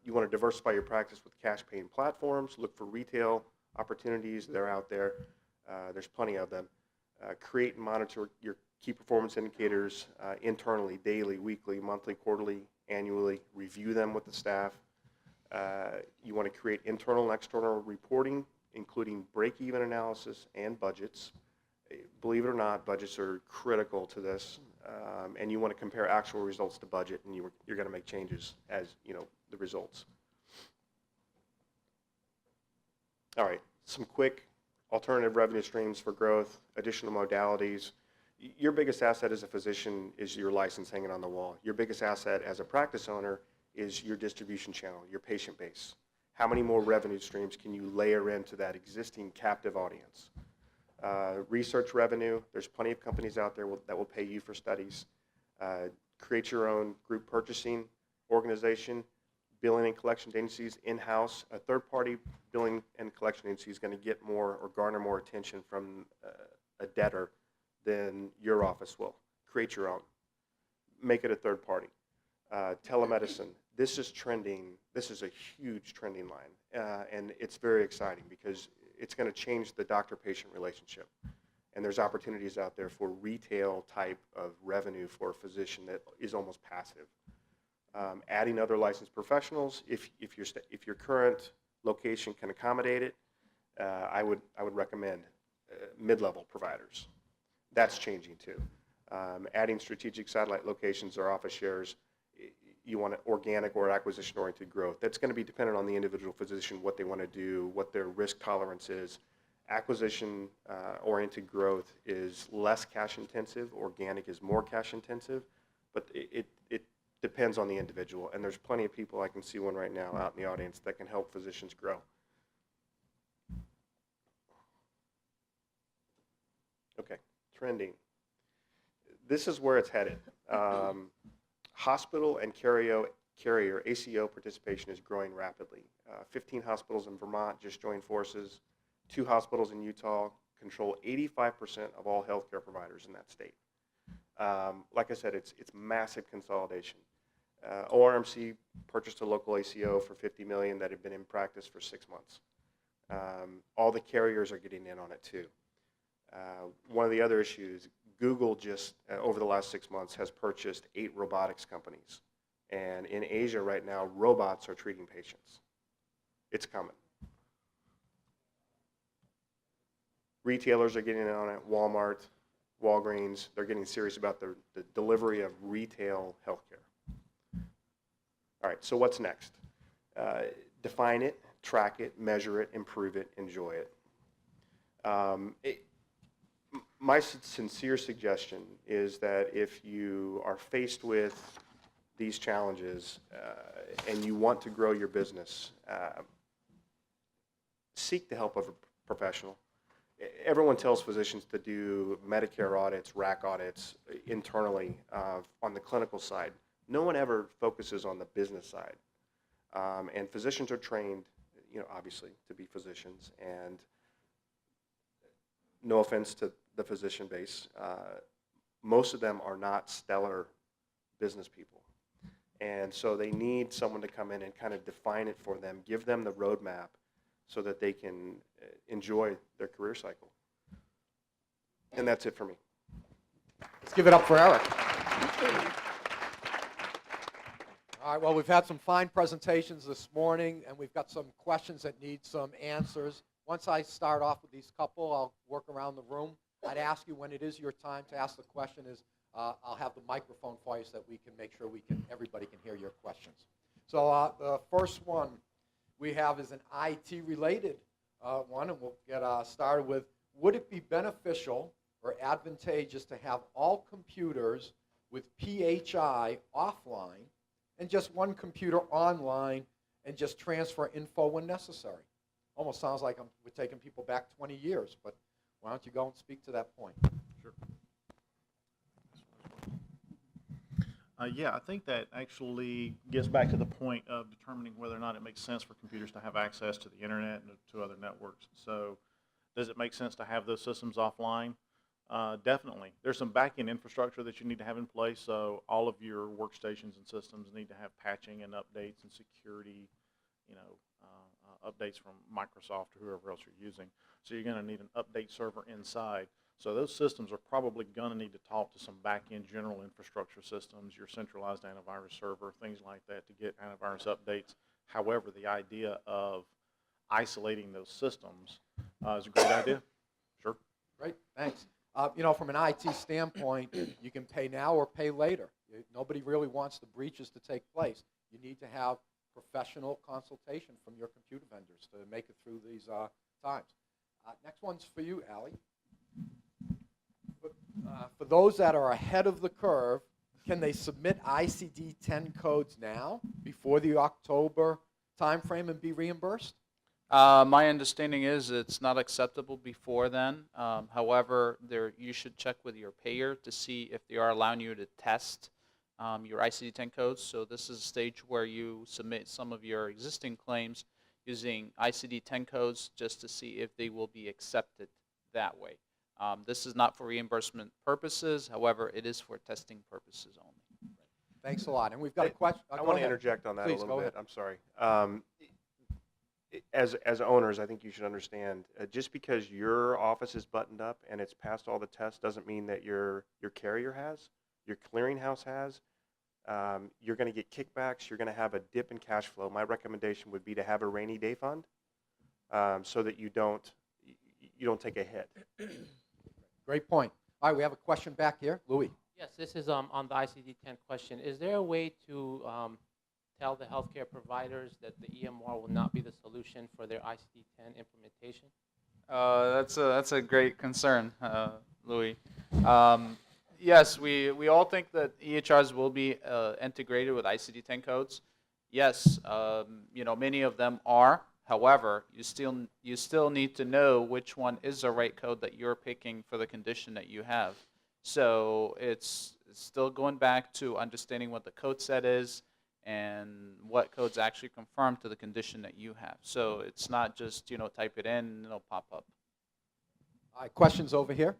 S5: You want to diversify your practice with cash-paying platforms. Look for retail opportunities. They're out there. There's plenty of them. Create and monitor your key performance indicators internally, daily, weekly, monthly, quarterly, annually. Review them with the staff. You want to create internal and external reporting, including break-even analysis and budgets. Believe it or not, budgets are critical to this, and you want to compare actual results to budget, and you're going to make changes as the results. All right, some quick alternative revenue streams for growth, additional modalities. Your biggest asset as a physician is your license hanging on the wall. Your biggest asset as a practice owner is your distribution channel, your patient base. How many more revenue streams can you layer into that existing captive audience? Research revenue, there's plenty of companies out there that will pay you for studies. Create your own group purchasing organization, billing and collection agencies in-house. A third-party billing and collection agency is going to get more or garner more attention from a debtor than your office will. Create your own. Make it a third party. Telemedicine. This is trending. This is a huge trending line, and it's very exciting because it's going to change the doctor-patient relationship. And there's opportunities out there for retail type of revenue for a physician that is almost passive. Adding other licensed professionals, if your current location can accommodate it, I would recommend mid-level providers. That's changing too. Adding strategic satellite locations or office shares. You want organic or acquisition-oriented growth. That's going to be dependent on the individual physician, what they want to do, what their risk tolerance is. Acquisition-oriented growth is less cash-intensive. Organic is more cash-intensive, but it depends on the individual. And there's plenty of people, I can see one right now out in the audience, that can help physicians grow. Okay, trending. This is where it's headed. Hospital and carrier ACO participation is growing rapidly. 15 hospitals in Vermont just joined forces. 2 hospitals in Utah control 85% of all healthcare providers in that state. Like I said, it's massive consolidation. ORMC purchased a local ACO for $50 million that had been in practice for 6 months. All the carriers are getting in on it too. One of the other issues, Google just, over the last 6 months, has purchased 8 robotics companies. And in Asia right now, robots are treating patients. It's coming. Retailers are getting in on it. Walmart, Walgreens, they're getting serious about the delivery of retail healthcare. All right, so what's next? Define it, track it, measure it, improve it, enjoy it. My sincere suggestion is that if you are faced with these challenges and you want to grow your business, seek the help of a professional. Everyone tells physicians to do Medicare audits, RAC audits internally on the clinical side. No one ever focuses on the business side. And physicians are trained, obviously, to be physicians. And no offense to the physician base, most of them are not stellar business people. And so they need someone to come in and kind of define it for them, give them the roadmap so that they can enjoy their career cycle. And that's it for me.
S1: Let's give it up for Eric. All right, well, we've had some fine presentations this morning, and we've got some questions that need some answers. Once I start off with these couple, I'll work around the room. I'd ask you when it is your time to ask the question is, I'll have the microphone for you so that we can make sure everybody can hear your questions. So the first one we have is an IT-related one, and we'll get started with, would it be beneficial or advantageous to have all computers with PHI offline and just one computer online and just transfer info when necessary? Almost sounds like we're taking people back 20 years, but why don't you go and speak to that point?
S2: Sure. Yeah, I think that actually gets back to the point of determining whether or not it makes sense for computers to have access to the internet and to other networks. So does it make sense to have those systems offline? Definitely. There's some back-end infrastructure that you need to have in place, so all of your workstations and systems need to have patching and updates and security, updates from Microsoft or whoever else you're using. So you're going to need an update server inside. So those systems are probably going to need to talk to some back-end general infrastructure systems, your centralized antivirus server, things like that to get antivirus updates. However, the idea of isolating those systems is a great idea. Sure.
S1: Great, thanks. From an IT standpoint, you can pay now or pay later. Nobody really wants the breaches to take place. You need to have professional consultation from your computer vendors to make it through these times. Next one's for you, Allie. For those that are ahead of the curve, can they submit ICD-10 codes now before the October timeframe and be reimbursed?
S3: My understanding is it's not acceptable before then. However, you should check with your payer to see if they are allowing you to test your ICD-10 codes. So this is a stage where you submit some of your existing claims using ICD-10 codes just to see if they will be accepted that way. This is not for reimbursement purposes. However, it is for testing purposes only.
S1: Thanks a lot. And we've got a question.
S5: I want to interject on that
S1: Please,
S5: a little
S1: go
S5: bit.
S1: ahead.
S5: I'm sorry. As owners, I think you should understand, just because your office is buttoned up and it's passed all the tests doesn't mean that your carrier has, your clearinghouse has. You're going to get kickbacks. You're going to have a dip in cash flow. My recommendation would be to have a rainy day fund so that you don't take a hit.
S1: Great point. All right, we have a question back here. Louie.
S6: Yes, this is on the ICD-10 question. Is there a way to tell the healthcare providers that the EMR will not be the solution for their ICD-10 implementation?
S3: That's a great concern, Louie. Yes, we all think that EHRs will be integrated with ICD-10 codes. Yes, many of them are. However, you still need to know which one is the right code that you're picking for the condition that you have. So it's still going back to understanding what the code set is and what codes actually conform to the condition that you have. So it's not just type it in and it'll pop up.
S1: All right, questions over here.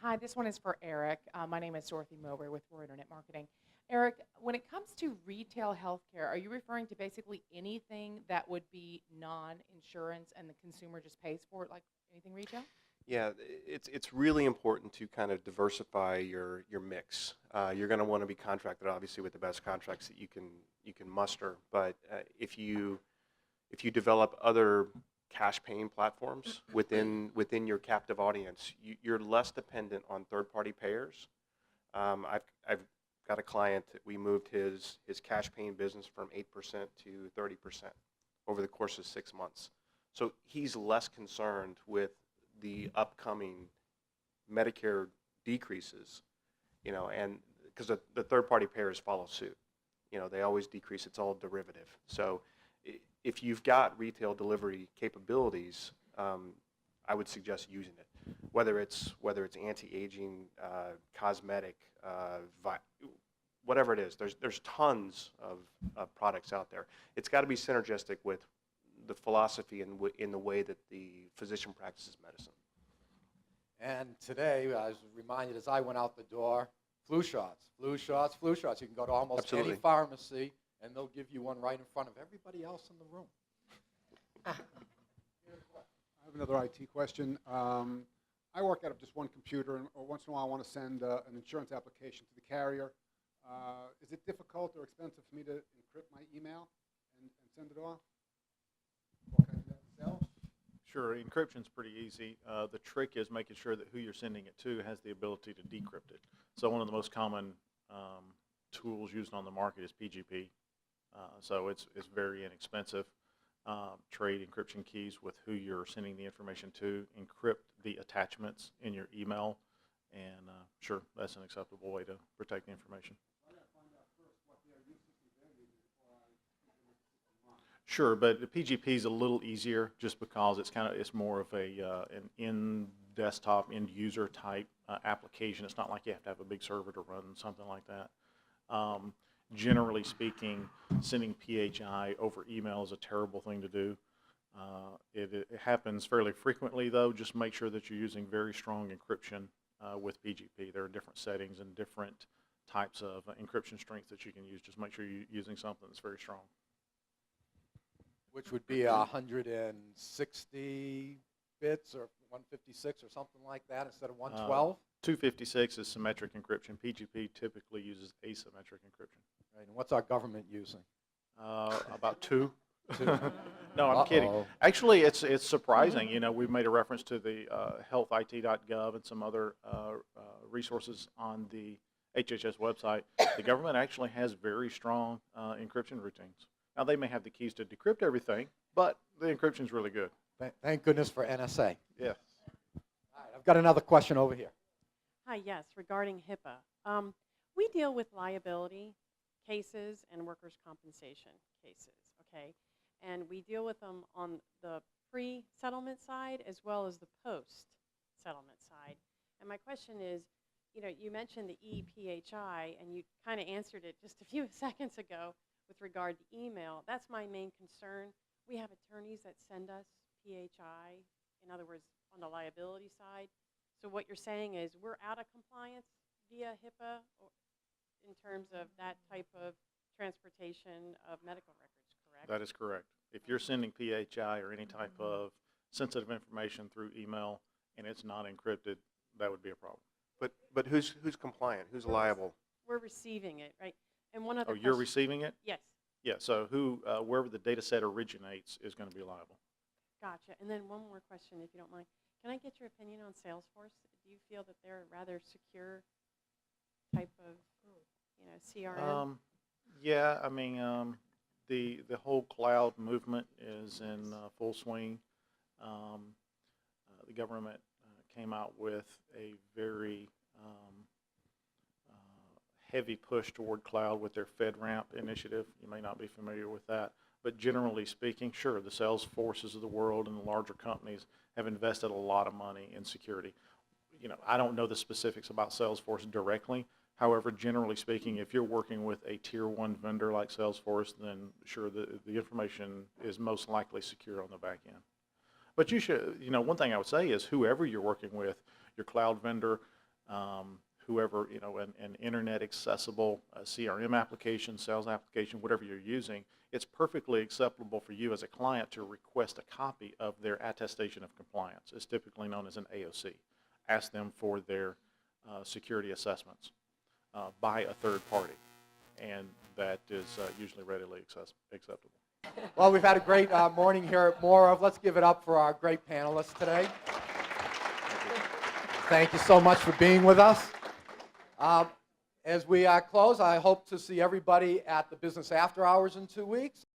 S7: Hi, this one is for Eric. My name is Dorothy Mowbray with Roar Internet Marketing. Eric, when it comes to retail healthcare, are you referring to basically anything that would be non-insurance and the consumer just pays for it, like anything retail?
S5: Yeah, it's really important to kind of diversify your mix. You're going to want to be contracted, obviously, with the best contracts that you can muster. But if you develop other cash-paying platforms within your captive audience, you're less dependent on third-party payers. I've got a client that we moved his cash-paying business from 8% to 30% over the course of 6 months. So he's less concerned with the upcoming Medicare decreases, and because the third-party payers follow suit. They always decrease. It's all derivative. So if you've got retail delivery capabilities, I would suggest using it, whether it's anti-aging, cosmetic, whatever it is. There's tons of products out there. It's got to be synergistic with the philosophy and in the way that the physician practices medicine.
S1: And today, I was reminded as I went out the door, Flu shots, flu shots, flu shots. You can go to almost
S5: Absolutely.
S1: any pharmacy, and they'll give you one right in front of everybody else in the room.
S8: I have another IT question. I work out of just one computer, and once in a while I want to send an insurance application to the carrier. Is it difficult or expensive for me to encrypt my email and send it off? Or can I do that myself?
S2: Sure, encryption's pretty easy. The trick is making sure that who you're sending it to has the ability to decrypt it. So one of the most common tools used on the market is PGP. So it's very inexpensive. Trade encryption keys with who you're sending the information to, encrypt the attachments in your email, and sure, that's an acceptable way to protect the information. Sure, but the PGP is a little easier just because it's more of an in-desktop, end-user type application. It's not like you have to have a big server to run something like that. Generally speaking, sending PHI over email is a terrible thing to do. It happens fairly frequently, though. Just make sure that you're using very strong encryption with PGP. There are different settings and different types of encryption strengths that you can use. Just make sure you're using something that's very strong.
S1: Which would be 160 bits or 156 or something like that instead of 112.
S2: 256 is symmetric encryption. PGP typically uses asymmetric encryption.
S1: Right, and what's our government using?
S2: About 2. No, I'm kidding.
S1: Uh-oh.
S2: Actually, it's surprising. You know, we've made a reference to the healthit.gov and some other resources on the HHS website. The government actually has very strong encryption routines. Now, they may have the keys to decrypt everything, but the encryption's really good.
S1: Thank goodness for NSA.
S2: Yes.
S1: All right, I've got another question over here.
S9: Hi, yes, regarding HIPAA. We deal with liability cases and workers' compensation cases, okay? And we deal with them on the pre-settlement side as well as the post-settlement side. And my question is, you know, you mentioned the EPHI, and you kind of answered it just a few seconds ago with regard to email. That's my main concern. We have attorneys that send us PHI, in other words, on the liability side. So what you're saying is we're out of compliance via HIPAA in terms of that type of transportation of medical records, correct?
S2: That is correct. If you're sending PHI or any type of sensitive information through email and it's not encrypted, that would be a problem.
S5: But who's compliant? Who's liable?
S9: We're receiving it, right? And one other
S2: Oh, you're
S9: question.
S2: receiving it?
S9: Yes,
S2: Yeah, so wherever the data set originates is going to be liable.
S9: gotcha. And then one more question, if you don't mind. Can I get your opinion on Salesforce? Do you feel that they're a rather secure type of, you know, CRM?
S2: Yeah, I mean, the whole cloud movement is in full swing. The government came out with a very heavy push toward cloud with their FedRAMP initiative. You may not be familiar with that, but generally speaking, sure, the Salesforces of the world and the larger companies have invested a lot of money in security. You know, I don't know the specifics about Salesforce directly. However, generally speaking, if you're working with a tier 1 vendor like Salesforce, then sure, the information is most likely secure on the back end. But you should, you know, one thing I would say is whoever you're working with, your cloud vendor, whoever, you know, an internet accessible CRM application, sales application, whatever you're using, it's perfectly acceptable for you as a client to request a copy of their attestation of compliance. It's typically known as an AOC. Ask them for their security assessments by a third party, and that is usually readily acceptable.
S1: Well, we've had a great morning here at MOROF. Let's give it up for our great panelists today. Thank you so much for being with us. As we close, I hope to see everybody at the Business After Hours in 2 weeks.